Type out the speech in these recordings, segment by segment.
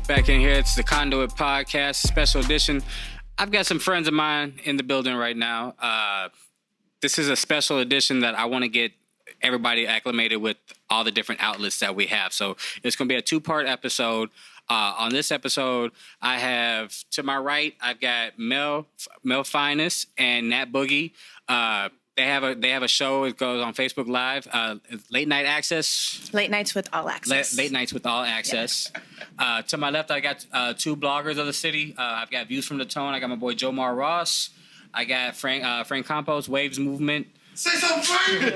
Back in here, it's the Conduit podcast, special edition. I've got some friends of mine in the building right now. This is a special edition that I want to get everybody acclimated with all the different outlets that we have. So it's going to be a two-part episode. On this episode, I have, to my right, I've got Mels Finest and Nat Boogi. They have a show. It goes on Facebook Live. Late Night Access. Late Nights with All Access. Late Nights with All Access. Yeah. To my left, I got two bloggers of the city. I've got Viewz From The Tone. I got my boy JBoi Ross. I got Frank Campos, Waves Movement. Say something, Frank.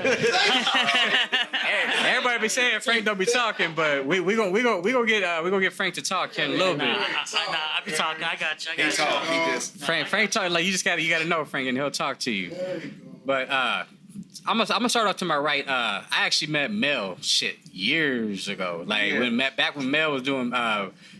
Hey, everybody be saying Frank don't be talking, but we gonna get Frank to talk here in a little bit. I be talking. I got you. Frank talk like you gotta know Frank, and he'll talk to you. But I'm gonna start off to my right. I actually met Mel years ago. Like back when Mel was doing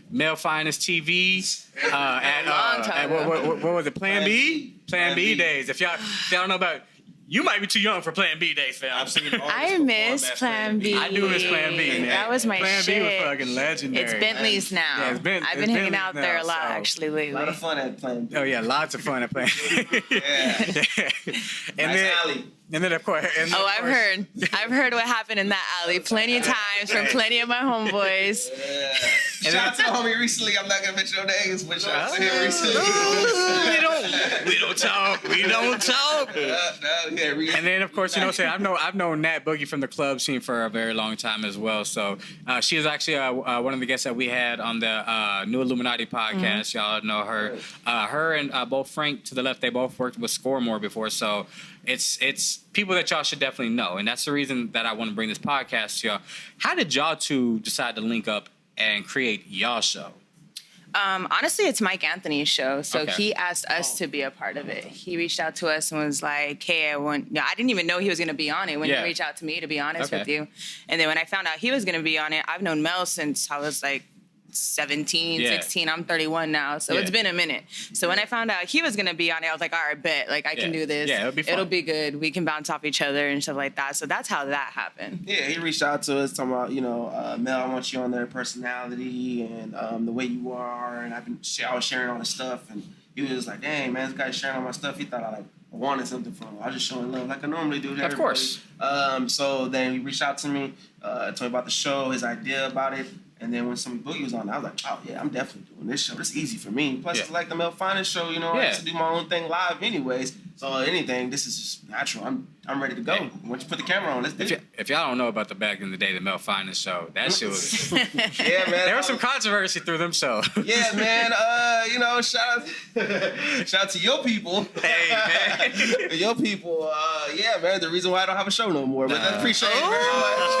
Mels Finest TV at what was it? Plan B? Plan B days. If y'all don't know about. You might be too young for Plan B days, fam. I miss Plan B. I do miss Plan B, man. That was my Plan shit. Plan B was fucking legendary. It's Bentley's now. Yeah, I've been hanging out there a lot, actually, lately. A lot of fun at Plan B. Oh, yeah, lots of fun at Plan B. Yeah. And then, of course... I've heard what happened in that alley plenty of times from plenty of my homeboys. Yeah. Shout out to homie recently. I'm not going to mention no names, but shout out to him recently. We don't talk. And then, of course, I've known Nat Boogi from the club scene for a very long time as well. So she is actually one of the guests that we had on the new Illuminati podcast. Mm-hmm. Y'all know her. Her and both Frank to the left, they both worked with Scoremore before. So it's people that y'all should definitely know. And that's the reason that I want to bring this podcast to y'all. How did y'all two decide to link up and create y'all show? Honestly, it's Mike Anthony's show, so Okay. he asked us to be a part of it. He reached out to us and was like, "Hey, I didn't even know he was going to be on it when he reached out to me, to be honest with you. And then when I found out he was going to be on it, I've known Mel since I was like 17, 16. I'm 31 now, so it's been a minute. So when I found out he was going to be on it, I was like, all right, bet. Like, I can do this. Yeah, it'll be fun. It'll be good. We can bounce off each other and stuff like that. So that's how that happened. Yeah, he reached out to us talking about, Mel, I want you on there, personality and the way you are. And I was sharing all the stuff. And he was like, dang, man, this guy's sharing all my stuff. He thought I wanted something from him. I was just showing love like I normally do to everybody. Of course. So then he reached out to me, told me about the show, his idea about it. And then when some Boogie was on, I was like, oh, yeah, I'm definitely doing this show. It's easy for me. Plus, it's like the Mels Finest show, I used to do my own thing live anyways. So anything, this is just natural. I'm ready to go. Once you put the camera on, let's do it. If y'all don't know about the back in the day, the Mels Finest show, that shit was... Yeah, man. There was some controversy through them shows. Yeah, man. Shout out to your people. Hey, man. Your people. Yeah, man. The reason why I don't have a show no more. But I appreciate it very much.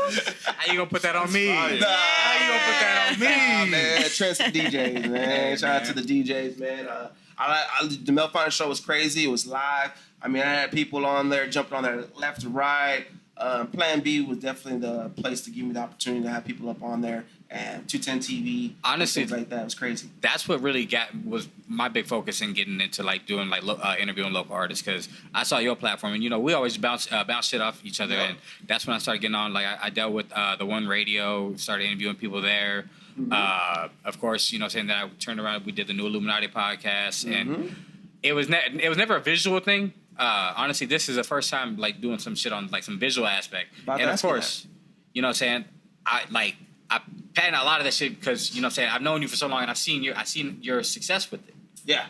How you gonna put that on me? How you gonna put that on me? Nah, man. Trust the DJs, man. Shout out to the DJs, man. The Mels Finest show was crazy. It was live. I mean, I had people on there jumping on there left to right. Plan B was definitely the place to give me the opportunity to have people up on there. And 210 TV, honestly, things like that. It was crazy. That's what really was my big focus in getting into doing interviewing local artists, because I saw your platform and we always bounce shit off each other, and that's when I started getting on. Like I dealt with the One Radio, started interviewing people there. Mm-hmm. Of course, saying that I turned around, we did the new Illuminati podcast, and it was never a visual thing. Honestly, this is the first time doing some shit on some visual aspect, and of course, I patent a lot of that shit because I've known you for so long and I've seen your success with it. Yeah.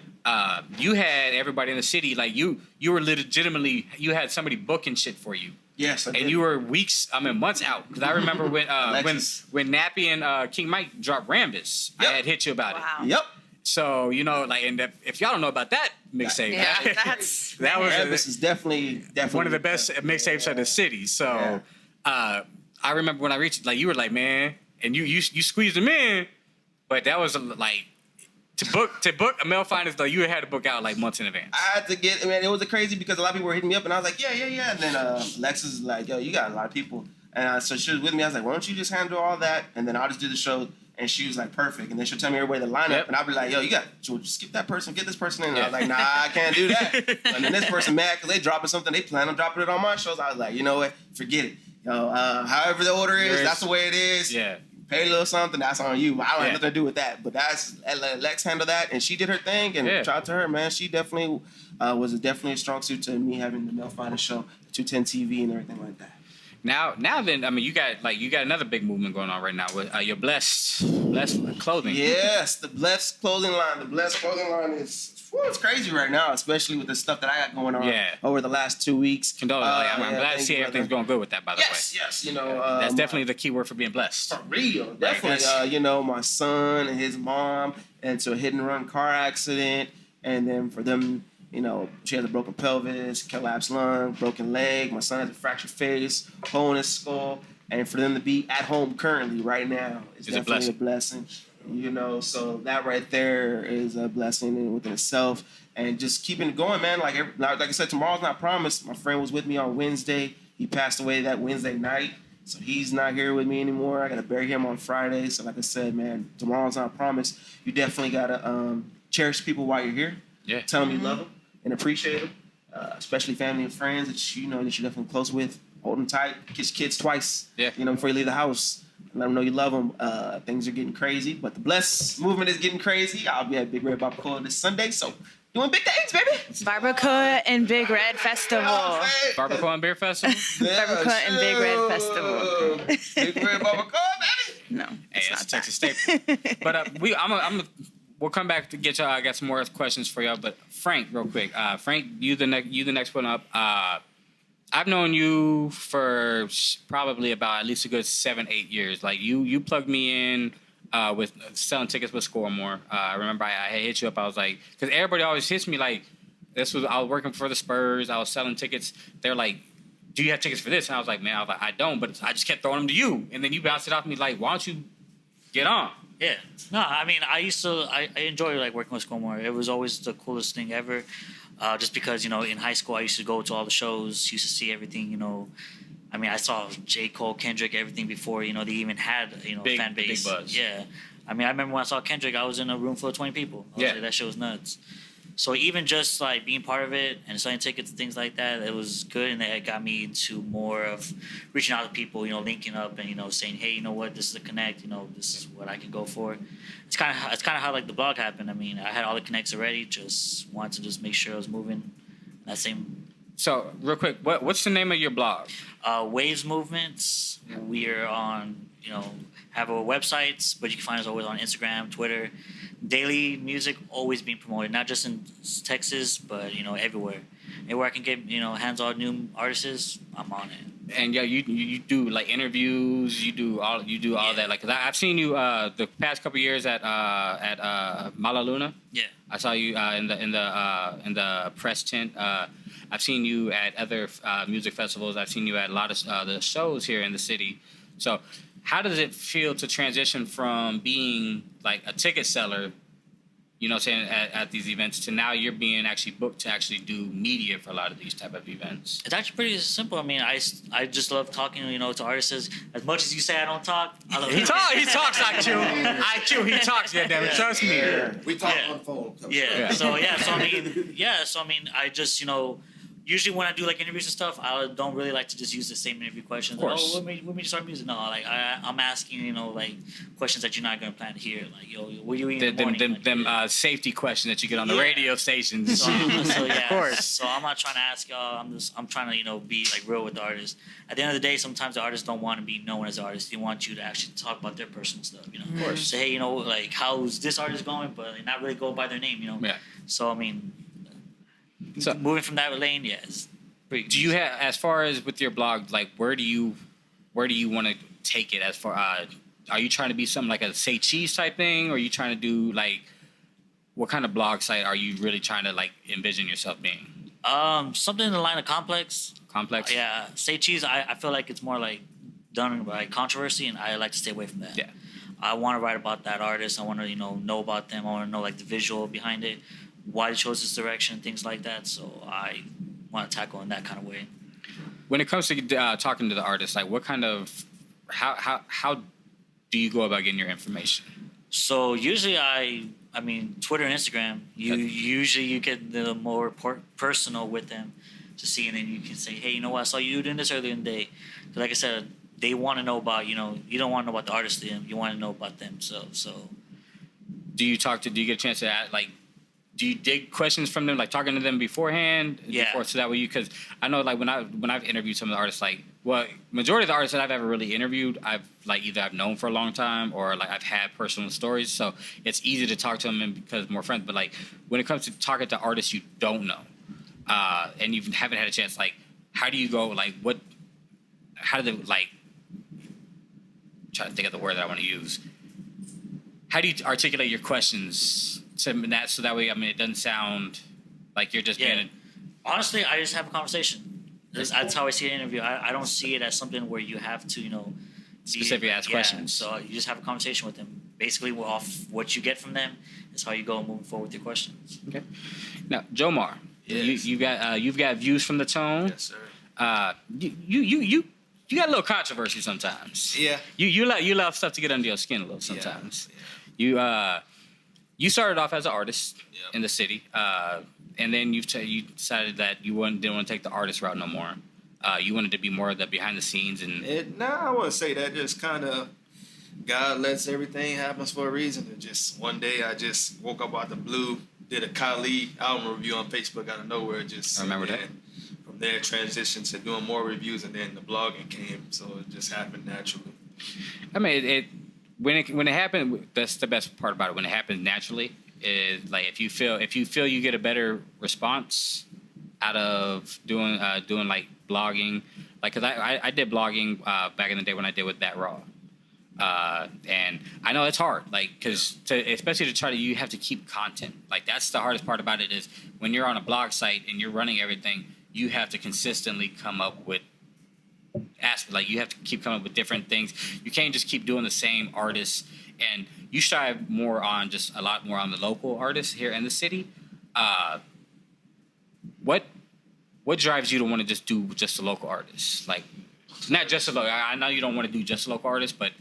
You had everybody in the city you were legitimately you had somebody booking shit for you. Yes, I did. And you were months out, because I remember when Nappy and King Mike dropped Rambus, I had hit you about it. Yep. So and if y'all don't know about that mixtape, Rambus is definitely one of the best mixtapes of the city. So I remember when I reached you were like, man. And you squeezed them in, but that was to book a Mels Finest though. You had to book out months in advance. I had to get. It was crazy because a lot of people were hitting me up, and I was like, yeah. And then Alexis was like, yo, you got a lot of people, and so she was with me. I was like, why don't you just handle all that, and then I'll just do the show. And she was like, perfect. And then she'll tell me everybody the lineup, and I'll be like, yo, you got to skip that person, get this person in. And I was like, nah, I can't do that. And then this person mad because they dropping something, they plan on dropping it on my shows. I was like, you know what, forget it. However the order is, that's the way it is. Yeah. pay a little something, that's on you. I don't have nothing to do with that. But that's let Lex handle that, and she did her thing. And shout out to her, man. She definitely was definitely a strong suit to me having the Mels Finest show, 210 TV, and everything like that. Now then, I mean, you got another big movement going on right now with your Blessed clothing. Yes, the Blessed clothing line. The Blessed clothing line is it's crazy right now, especially with the stuff that I got going on over the last 2 weeks. Condolences. I'm glad to see everything's going good with that, by the way. Yes. That's definitely the key word for being blessed. For real, definitely. My son and his mom into a hit-and-run car accident, and then for them, she has a broken pelvis, collapsed lung, broken leg. My son has a fractured face, hole in his skull, and for them to be at home currently right now is definitely a blessing. So that right there is a blessing within itself, and just keeping it going, man. Like I said, tomorrow's not promised. My friend was with me on Wednesday. He passed away that Wednesday night, so he's not here with me anymore. I gotta bury him on Friday. So like I said, man, tomorrow's not promised. You definitely gotta cherish people while you're here. Yeah, tell them you love them and appreciate them, especially family and friends that you're definitely close with. Hold them tight. Kiss your kids twice. Yeah, before you leave the house. Let them know you love them. Things are getting crazy, but the Bless movement is getting crazy. I'll be at Big Red Barbacoa this Sunday, so doing big things, baby. Barbacoa and Big Red Festival. Barbacoa and Beer Festival? Barbacoa and Big Red Festival. Big Red Barbacoa, baby. No, hey, that's a Texas staple. But we'll come back to get y'all. I got some more questions for y'all. But Frank, real quick. Frank, you the next one up. I've known you for probably about at least a good 7-8 years. Like you plugged me in with selling tickets with Score More. I remember I hit you up. I was like, because everybody always hits me like, I was working for the Spurs. I was selling tickets. They're like, do you have tickets for this? And I was like, I don't. But I just kept throwing them to you. And then you bounced it off me like, why don't you get on? Yeah. No, I mean, I enjoy like working with Score More. It was always the coolest thing ever. Just because, in high school, I used to go to all the shows, used to see everything, I mean, I saw J. Cole, Kendrick, everything before, they even had, fan base. Big buzz. Yeah. I mean, I remember when I saw Kendrick, I was in a room full of 20 people. I was like, that shit was nuts. So even just, like, being part of it and selling tickets and things like that, it was good, and it got me into more of reaching out to people, linking up and, saying, hey, you know what, this is a connect, this is what I can go for. It's kind of how, like, the blog happened. I mean, I had all the connects already, just wanted to just make sure I was moving. That same... So, real quick, what's the name of your blog? Waves Movements. We are on, have our websites, but you can find us always on Instagram, Twitter. Daily music always being promoted, not just in Texas, but everywhere. Anywhere I can get hands on new artists, I'm on it. And yeah, you do like interviews, you do all that. Like, 'cause I've seen you the past couple years at Mala Luna. Yeah, I saw you in the press tent. I've seen you at other music festivals. I've seen you at a lot of the shows here in the city. So, how does it feel to transition from being like a ticket seller, at these events, to now you're being actually booked to actually do media for a lot of these type of events? It's actually pretty simple. I mean, I just love talking, to artists. As much as you say I don't talk, I love He talks, IQ. He talks, goddammit. Trust me. Yeah. We talk on the phone. Yeah. So I mean, I just, usually when I do like interviews and stuff, I don't really like to just use the same interview questions. Of course. Like, when we start music? No, like I'm asking, like questions that you're not gonna plan to hear. Like, what do you eat in the morning? Them safety questions that you get on the radio stations. So yeah, of course. So I'm not trying to ask y'all. I'm trying to be like real with the artist. At the end of the day, sometimes the artists don't want to be known as artists. They want you to actually talk about their personal stuff. Of course. Say, hey, like how's this artist going, but not really go by their name. Yeah. So I mean. So moving from that lane, yes. Do you have, as far as with your blog, like where do you want to take it? As far are you trying to be something like a Say Cheese type thing, or are you trying to do like what kind of blog site are you really trying to like envision yourself being? Something in the line of Complex. Complex. Yeah, Say Cheese. I feel like it's more like done by controversy, and I like to stay away from that. Yeah. I want to write about that artist. I want to know about them. I want to know like the visual behind it, why they chose this direction, things like that. So I want to tackle in that kind of way. When it comes to talking to the artist, like what kind of how do you go about getting your information? So usually I mean Twitter and Instagram. You get the more personal with them to see, and then you can say, hey, you know what, I saw you doing this earlier in the day. Because like I said, they want to know about, you don't want to know about the artist, you want to know about themselves. So, do you get a chance to ask, like, do you dig questions from them, like talking to them beforehand? Yeah. So that way because I know like when I've interviewed some of the artists, like, well, majority of the artists that I've ever really interviewed, I've known for a long time or like I've had personal stories, so it's easy to talk to them and because more friends. But like when it comes to talking to artists you don't know, and you haven't had a chance, like, how do you go, like, how do they, like, trying to think of the word that I want to use. How do you articulate your questions to that so that way, I mean, it doesn't sound like you're just being honestly, I just have a conversation. That's how I see an interview. I don't see it as something where you have to, specifically ask questions. So you just have a conversation with them. Basically, off what you get from them is how you go moving forward with your questions. Okay. Now, Jomar, yes. you've got Viewz From The Tone. Yes, sir. You got a little controversy sometimes. Yeah. You love stuff to get under your skin a little sometimes. Yeah. You started off as an artist in the city, and then you decided that you didn't want to take the artist route no more. You wanted to be more of the behind the scenes and. I wouldn't say that. Just kind of God lets everything happens for a reason. And just one day I just woke up out the blue, did a Khalid album review on Facebook out of nowhere. I remember that. From there, transitioned to doing more reviews, and then the blogging came. So it just happened naturally. I mean, when it happened, that's the best part about it. When it happens naturally, is like if you feel you get a better response out of doing like blogging, like because I did blogging back in the day when I did with That Raw, and I know it's hard, like because especially to try to you have to keep content. Like that's the hardest part about it is when you're on a blog site and you're running everything, you have to consistently come up with. Like you have to keep coming up with different things. You can't just keep doing the same artists, and you strive a lot more on the local artists here in the city. What drives you to want to just do just the local artists? Like not just a local. I know you don't want to do just a local artist, but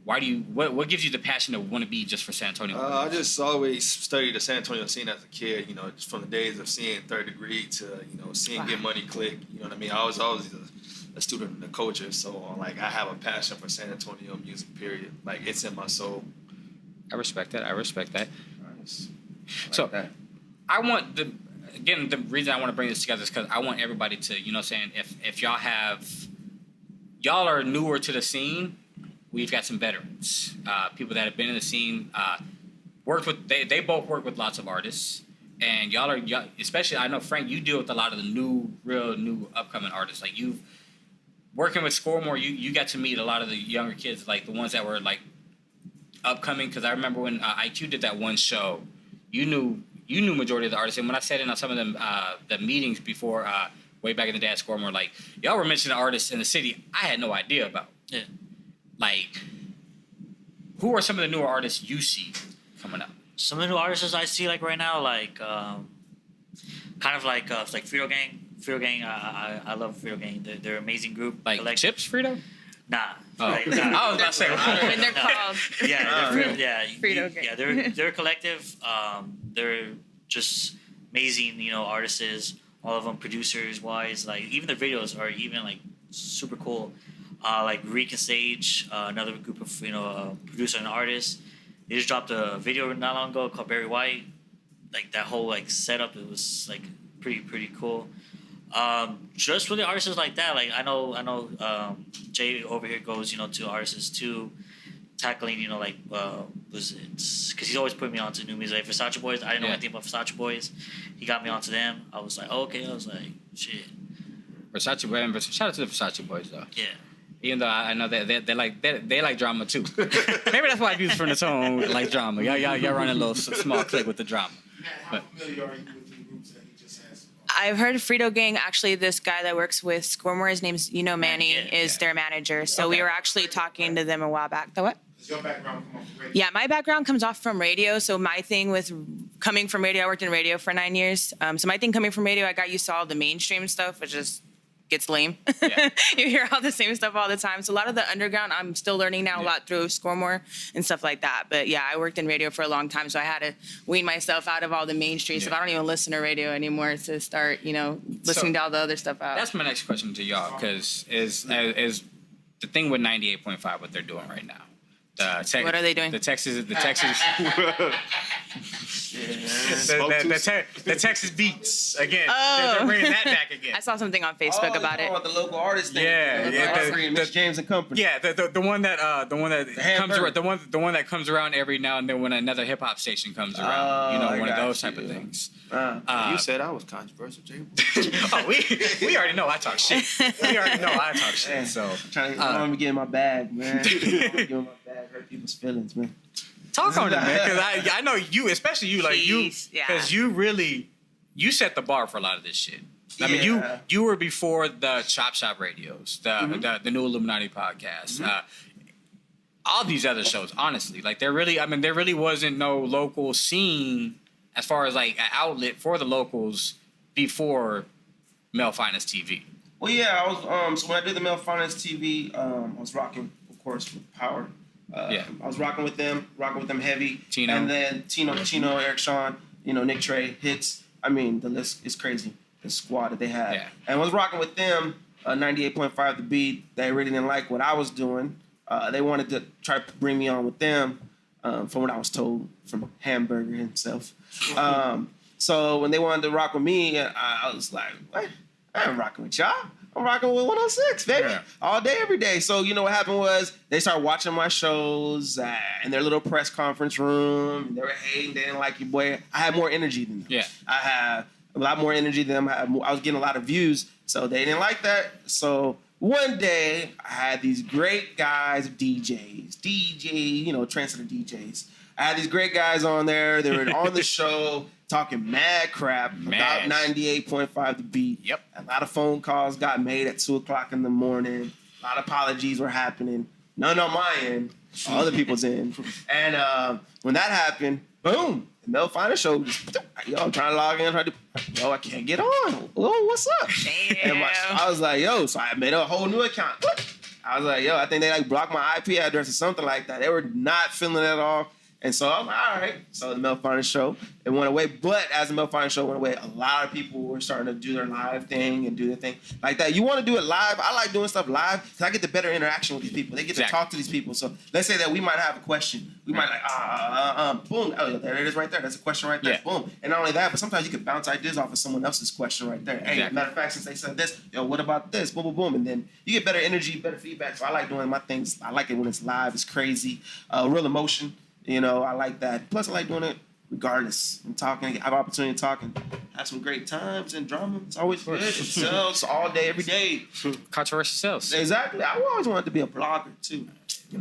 why do you? What gives you the passion to want to be just for San Antonio? I just always studied the San Antonio scene as a kid. Just from the days of seeing Third Degree to seeing Get Money Click. You know what I mean? I was always a student of the culture, so like I have a passion for San Antonio music. Period. Like it's in my soul. I respect that. Nice. So that. I want the reason I want to bring this together is because I want everybody to if y'all are newer to the scene, we've got some veterans, people that have been in the scene, they both work with lots of artists. And y'all especially I know Frank, you deal with a lot of the real new upcoming artists. Like you working with Scoremore, you got to meet a lot of the younger kids, like the ones that were like upcoming. Because I remember when IQ did that one show, you knew majority of the artists. And when I sat in on some of them the meetings before, way back in the day at Scoremore, like y'all were mentioning artists in the city I had no idea about. Yeah. Like, who are some of the newer artists you see coming up? Some of the new artists I see like right now, like kind of like Frito Gang. Frito Gang, I love Frito Gang. They're an amazing group. Like Chips Frito? Nah. Oh. Like, nah. I was about to say. When they're called. Frito Gang. Gang. They're a collective. They're just amazing, artists. All of them producers wise. Like even their videos are even like super cool. Like Reek and Sage, another group of producer and artists. They just dropped a video not long ago called Barry White. Like that whole like setup, it was like pretty cool. Just for the artists like that, like I know Jay over here goes to artists too, tackling like was it because he's always putting me onto new music. Like Versace Boys, I didn't know anything about Versace Boys. He got me onto them. I was like, okay. I was like, shit. Versace Boys. Shout out to the Versace Boys though. Yeah. Even though I know that they like drama too. Maybe that's why Viewz From The Tone like drama. Y'all run a little small clip with the drama. How familiar are you with the groups that he just has? I've heard of Frito Gang. Actually, this guy that works with Scoremore, his name's Manny, is their manager. So we were actually talking to them a while back. The what? Does your background come off of radio? Yeah, my background comes off from radio. So my thing with coming from radio, I worked in radio for 9 years. So my thing coming from radio, I got used to all the mainstream stuff, which is gets lame. Yeah. You hear all the same stuff all the time. So a lot of the underground, I'm still learning now a lot through Scoremore and stuff like that. But yeah, I worked in radio for a long time, so I had to wean myself out of all the mainstream stuff. I don't even listen to radio anymore to start, listening to all the other stuff out. That's my next question to y'all, because is the thing with 98.5, what they're doing right now. What are they doing? The Texas. The Texas beats again. Oh. They're bringing that back again. I saw something on Facebook about it. The local artist thing. Yeah, Miss James and Company. Yeah, the one that comes hamburger. around, the one that comes around every now and then when another hip hop station comes around. One of those type of things. You said I was controversial, JBoi. Oh, we already know I talk shit. We already know I talk shit. Man, So trying to get in my bag, man. I'm get in my bag, hurt people's feelings, man. talk on it, man, because I know you, especially you, like Jeez, you, because you set the bar for a lot of this shit. I mean, Yeah. you were before the Chop Shop Radios, the new Illuminati podcast, all these other shows. Honestly, like there really wasn't no local scene as far as like an outlet for the locals before Mels Finest TV. Well, yeah, I was so when I did the Mels Finest TV, I was rocking, of course, with Power. I was rocking with them heavy. Tino. And then Tino, Eric Sean, Nick Trey, Hits. I mean, the list is crazy. The squad that they had. Yeah. And I was rocking with them, 98.5 The Beat. They really didn't like what I was doing. They wanted to try to bring me on with them, from what I was told from Hamburger himself. So when they wanted to rock with me, I was like, what? I ain't rocking with y'all. I'm rocking with 106, baby. Yeah. All day, every day. So, what happened was they started watching my shows in their little press conference room. They were hating. They didn't like your boy. I had more energy than them. Yeah. I had a lot more energy than them. I was getting a lot of views. So they didn't like that. So one day I had these great guys, DJs, trendsetter DJs. I had these great guys on there. They were on the show talking mad crap about 98.5 The Beat. Yep. A lot of phone calls got made at 2 o'clock in the morning. A lot of apologies were happening. None on my end, other people's end. And when that happened, boom, the Mels Finest show just, I'm trying to log in, I can't get on. Whoa, what's up? Damn. And I was like, so I made a whole new account. I was like, I think they blocked my IP address or something like that. They were not feeling it at all. And so I was like, all right. So the Mels Finest show, it went away. But as the Mels Finest show went away, a lot of people were starting to do their live thing and do their thing like that. You want to do it live? I like doing stuff live because I get the better interaction with these people. They get to talk to these people. So let's say that we might have a question. We might boom. Oh, there it is right there. That's a question right there. Yeah. Boom. And not only that, but sometimes you can bounce ideas off of someone else's question right there. Hey, matter of fact, since they said this, what about this? Boom, boom, boom. And then you get better energy, better feedback. So I like doing my things. I like it when it's live. It's crazy. Real emotion. I like that. Plus, I like doing it regardless. I'm talking, I have opportunity to talk and have some great times and drama. It's always good. It sells all day, every day. Controversial sells. Exactly. I always wanted to be a blogger, too.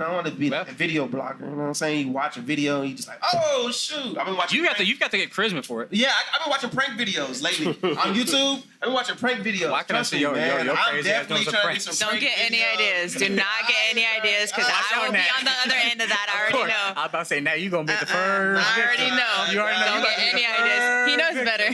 I wanted to be a video blogger. You know what I'm saying? You watch a video and you just like, oh, shoot. I've been watching You've got to get charisma for it. Yeah, I've been watching prank videos lately. On YouTube, I've been watching prank videos. Why can I say, yo, I'm crazy definitely trying to do some Don't get any ideas. Do not get any ideas because I will be on the other end of that. I already know. I was about to say, now you're going to be the first. I already know. You already know. Don't get any ideas. He knows better.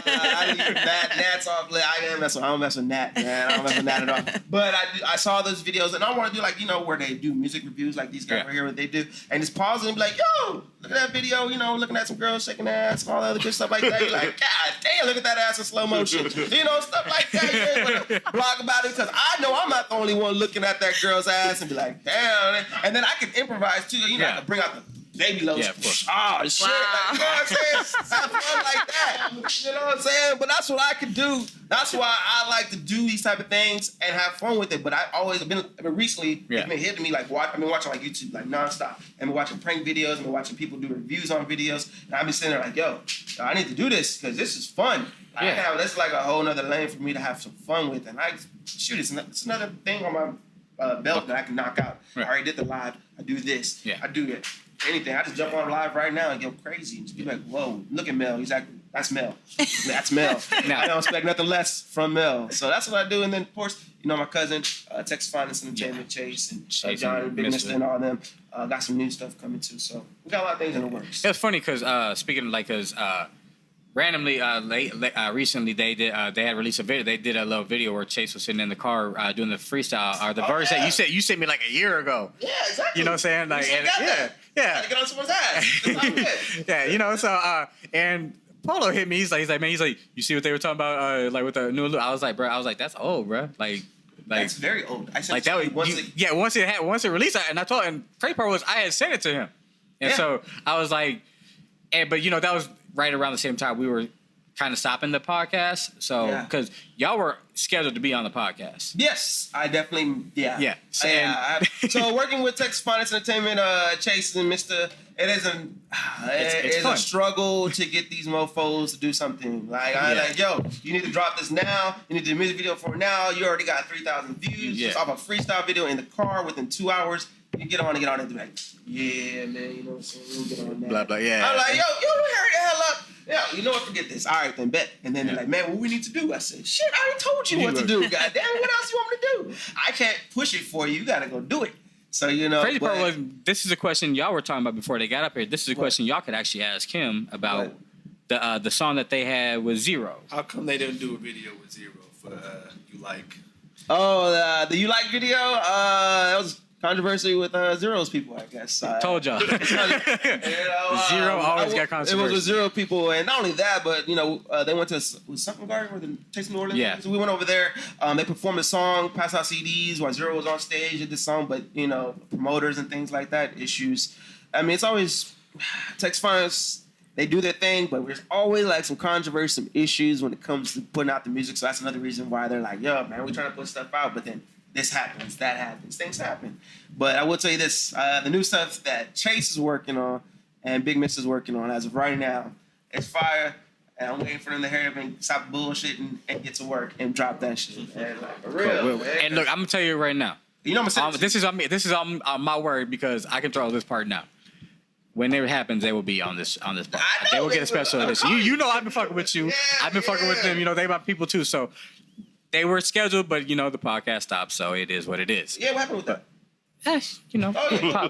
I leave Nat's off. I don't mess with Nat, man. I don't mess with Nat at all. But I saw those videos, and I want to do where they do music reviews, like these guys right here, what they do, and just pause and be like, yo, look at that video, looking at some girls shaking ass and all that other good stuff like that. You're like, God damn, look at that ass in slow motion. Stuff like that. You ain't gonna blog about it because I know I'm not the only one looking at that girl's ass and be like, damn. And then I can improvise too. I can bring out the baby lotion. Yeah, of course. Oh, shit. Wow. Like, you know what I'm saying? Have fun like that. You know what I'm saying? But that's what I can do. That's why I like to do these type of things and have fun with it. But I've always been recently, it's been hitting me like, I've been watching like YouTube like nonstop. I've been watching prank videos. I've been watching people do reviews on videos. And I've been sitting there like, yo, I need to do this because this is fun. That's like a whole nother lane for me to have some fun with. And it's another thing on my belt that I can knock out. Right. I already did the live. I do this. Yeah. I do it. Anything. I just jump on live right now and go crazy and just be like, whoa, look at Mel. Exactly. That's Mel. That's Mel. I don't expect nothing less from Mel. So that's what I do. And then, of course, my cousin, Texas Finest Entertainment, Chase, and John, and Big Mr. and all of them, got some new stuff coming too. So we got a lot of things in the works. It's funny because, speaking of randomly, recently they had released a video. They did a little video where Chase was sitting in the car doing the freestyle or the verse that you sent me like a year ago. Yeah, exactly. You know what I'm saying? Like, Gotta get on someone's ass. That's how it is. So and Polo hit me. He's like, man, you see what they were talking about, like with the new look. I was like, that's old, bro. Like, Like, that's very old. I said like that was once it released, and crazy part was I had sent it to him, and so I was like, but that was right around the same time we were kind of stopping the podcast, so because y'all were scheduled to be on the podcast. Yes, I definitely yeah. So working with Texas Finest Entertainment, Chase and Mr. It is a struggle to get these mofos to do something. Like I'm like, yo, you need to drop this now. You need to do a music video for it now. You already got 3,000 views. Just off a freestyle video in the car within 2 hours. You get on and be like, yeah, man, you know what I'm saying? We'll get on that. Blah blah, yeah. I'm like, yo, hurry the hell up. Yeah, you know what? Forget this. All right, then bet. And then they're like, man, what we need to do? I said, shit, I already told you what to do. Goddamn, what else you want me to do? I can't push it for you. You got to go do it. So, Crazy part was, this is a question y'all were talking about before they got up here. This is a question y'all could actually ask him about the song that they had with Zero. How come they didn't do a video with Zero for You Like? Oh, the You Like video? That was controversy with Zero's people, I guess. Told y'all. Zero always got controversy. It was with Zero people, and not only that, but they went to was something garden or the Taste New Orleans. Yeah. So we went over there. They performed a song, passed out CDs while Zero was on stage at this song, but promoters and things like that, issues. I mean, it's always Texas Finest. They do their thing, but there's always like some controversy, some issues when it comes to putting out the music. So that's another reason why they're like, yo, man, we're trying to put stuff out, but then this happens, that happens, things happen. But I will tell you this, the new stuff that Chase is working on and Big Miss is working on as of right now, it's fire. And I'm waiting for them to hurry up and stop bullshitting and get to work and drop that shit. And like, for real. And look, I'm going to tell you right now. You know what I'm saying? This is on my word because I control this part now. When it happens, they will be on this part. They will get a special edition. You know I've been fucking with you. I've been fucking with them. They my people too. So they were scheduled, but the podcast stopped, so it is what it is. Yeah, what happened with that?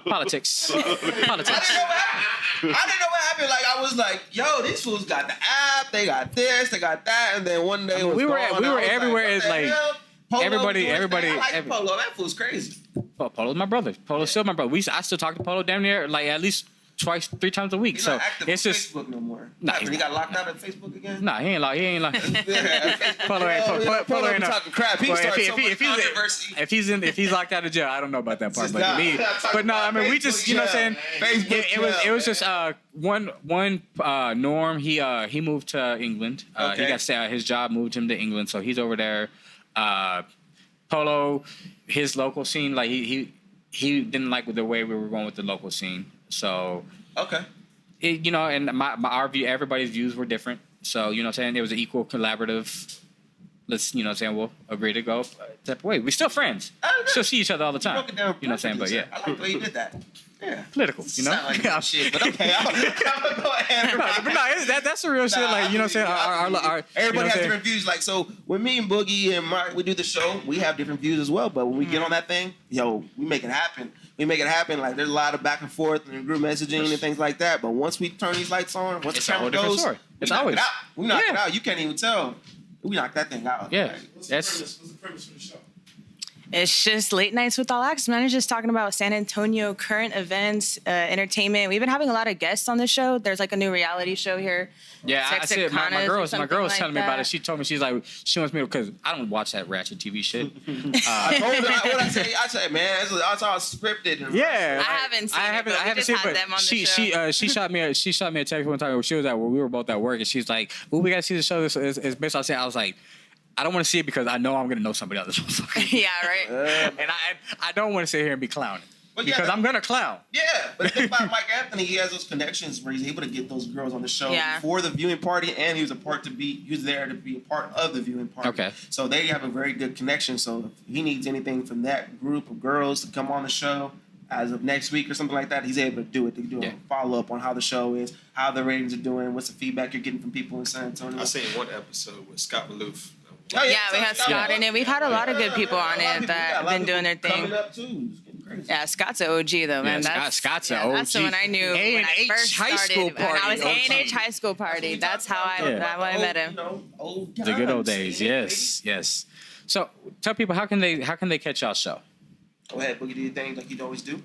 Politics. Politics. I didn't know what happened. Like I was like, yo, these fools got the app, they got this, they got that, and then one day we were everywhere. It's like everybody. I like Polo. That fool's crazy. Polo's my brother. Polo's still my brother. I still talk to Polo damn near like at least 3 times a week. He's so not active it's on just Facebook no more. Nah, he got locked out of Facebook again. Nah, he ain't locked. Polo ain't talking crap. He started so much controversy. If he's locked out of jail, I don't know about that part. But no, I mean we just what I'm saying. It was just one Norm. He moved to England. He got his job moved him to England, so he's over there. Polo, his local scene, like he didn't like the way we were going with the local scene. So and our view, everybody's views were different. So what I'm saying, it was an equal collaborative. Let's we'll agree to go type of way. We're still friends. Still see each other all the time. What I'm saying, but yeah. I like the way you did that. Yeah. Political, Sound like shit, but okay. I'm gonna go ahead. But no, that's the real shit. Like what I'm saying. Our everybody has different views. Like so, when me and Boogie and Mark we do the show, we have different views as well. But when we get on that thing, we make it happen. Like there's a lot of back and forth and group messaging and things like that. But once we turn these lights on, once the camera goes, it's always we knock it out. You can't even tell. We knocked that thing out. Yeah. What's the premise for the show? It's just late nights with all acts, man. It's just talking about San Antonio current events, entertainment. We've been having a lot of guests on the show. There's like a new reality show here. Yeah, I see it. My girl was telling me about it. She told me she wants me to, because I don't watch that ratchet TV shit. I told her what I said, man, it's all scripted. Yeah, I haven't seen it. But she shot me a text one time. She was at we were both at work, and she's like, "Well, we gotta see the show. This is based on." I was like, I don't want to see it because I know I'm going to know somebody else. Yeah, right. And I don't want to sit here and be clowning. Because I'm going to clown. Yeah, but the thing about Mike Anthony, he has those connections where he's able to get those girls on the show for the viewing party, and he was there to be a part of the viewing party. Okay. So they have a very good connection. So if he needs anything from that group of girls to come on the show as of next week or something like that, he's able to do it. To do a follow-up on how the show is, how the ratings are doing, what's the feedback you're getting from people in San Antonio. I seen one episode with Scott Maloof. Oh, yeah, we had Scott in it. We've had a lot of good people on it that have been doing their thing. Coming up too. Yeah, Scott's an OG though, man. Scott's an OG. That's the one I knew when I first started. When I was A&H high school party. That's how I met him. The good old days. Yes. So tell people how can they catch y'all show? Go ahead, Boogie, do your thing like you always do.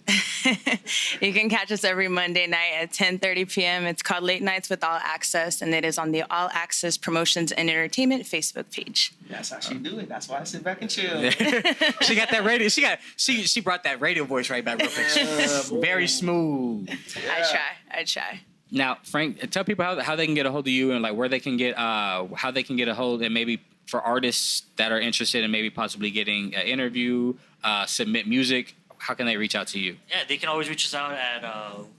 You can catch us every Monday night at 10:30 p.m. It's called Late Nights with All Access, and it is on the All Access Promotions and Entertainment Facebook page. That's how she do it. That's why I sit back and chill. She got that radio. She brought that radio voice right back real quick. Very smooth. I try. Now, Frank, tell people how they can get a hold of you and like where they can get how they can get a hold, and maybe for artists that are interested in maybe possibly getting an interview, submit music. How can they reach out to you? Yeah, they can always reach us out at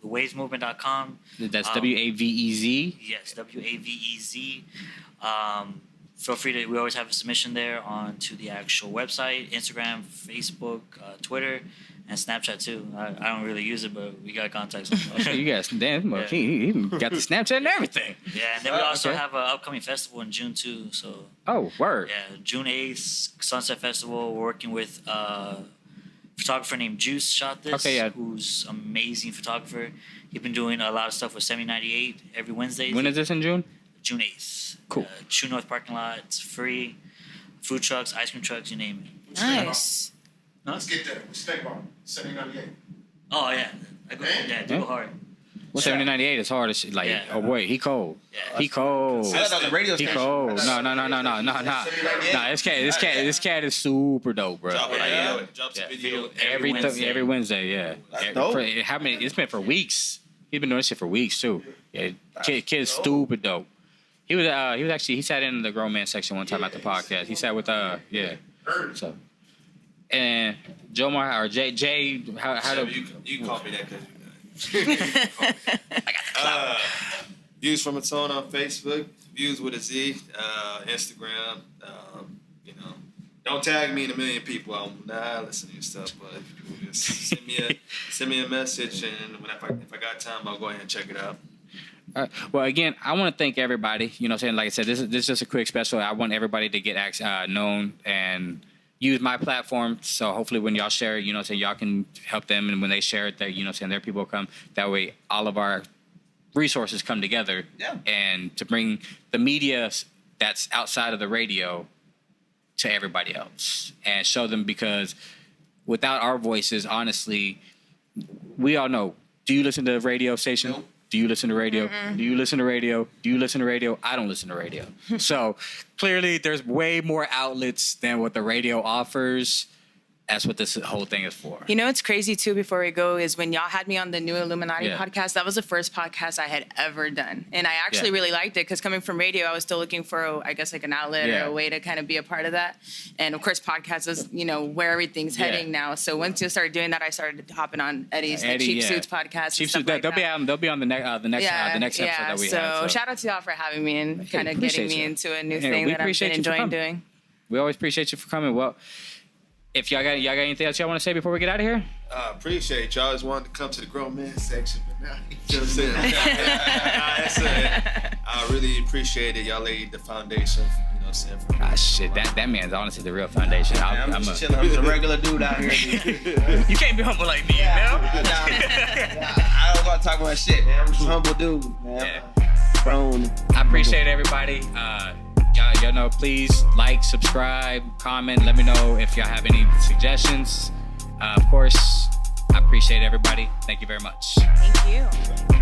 wavesmovement.com. That's WAVEZ. Yes, WAVEZ. Feel free to. We always have a submission there onto the actual website, Instagram, Facebook, Twitter, and Snapchat too. I don't really use it, but we got contacts. You guys, damn, Yeah. he got the Snapchat and everything. Yeah, and then we also have an upcoming festival in June too. So Oh, word. yeah, June 8th, Sunset Festival. We're working with a photographer named Juice. Shot this. Okay, yeah. Who's amazing photographer. He's been doing a lot of stuff with 7098 every Wednesday. When is this in June? June 8th. Cool. True North parking lot. It's free. Food trucks, ice cream trucks, you name it. Nice. Let's get that. Steak bar. 7098. Oh yeah, do go hard. Well, 7098 is hard as shit. Like, Yeah. oh boy, he cold. Yeah. He cold. I thought that was a radio He station. cold. No. This cat is super dope, bro. Drop it, Yeah. drops Yeah. a video Every Wednesday, yeah. That's dope. How many? It's been for weeks. He's been doing this shit for weeks too. Yeah, kid is stupid dope. He sat in the grown man section one time at the podcast. He sat with so. And Jomar or Jay, how So do you can call me that because Viewz From The Tone on Facebook, Viewz with a Z, Instagram. Don't tag me in a million people. I'm not listening to your stuff, but if you just send me a message, and if I got time, I'll go ahead and check it out. Well, again, I want to thank everybody. You know what I'm saying? Like I said, this is just a quick special. I want everybody to get known and use my platform. So hopefully when y'all share it, you know what I'm saying, y'all can help them. And when they share it, you know what I'm saying, their people come. That way all of our resources come together. Yeah. And to bring the media that's outside of the radio to everybody else and show them, because without our voices, honestly, we all know. Do you listen to the radio station? Nope. Do you listen to radio? Do you listen to radio? Do you listen to radio? I don't listen to radio. So clearly there's way more outlets than what the radio offers. That's what this whole thing is for. You know what's crazy too, before we go, is when y'all had me on the new Illuminati Yeah. podcast, that was the first podcast I had ever done. And I actually really liked it, because coming from radio, I was still looking for, I guess, like an outlet or a way to kind of be a part of that. And of course, podcast is, where everything's heading now. So once you started doing that, I started hopping on Eddie's the Cheap Suits podcast. Cheap and stuff Suits, like they'll be on the next episode that we have. So shout out to y'all for having me and kind of getting me into a new thing we that I've appreciate been you for enjoying coming. doing. We always appreciate you for coming. Well, if y'all got anything else y'all want to say before we get out of here? Appreciate y'all. Always wanted to come to the grown man section, but now you know what I'm saying. I really appreciate it. Y'all laid the foundation. You know what I'm saying? Shit, that man's honestly the real foundation. I'm just chilling. I'm just a regular dude out here. You can't be humble like me, man. I don't want to talk about shit, man. I'm just a humble dude, man. Grown. I appreciate everybody. Y'all know, please like, subscribe, comment. Let me know if y'all have any suggestions. Of course, I appreciate everybody. Thank you very much. Thank you.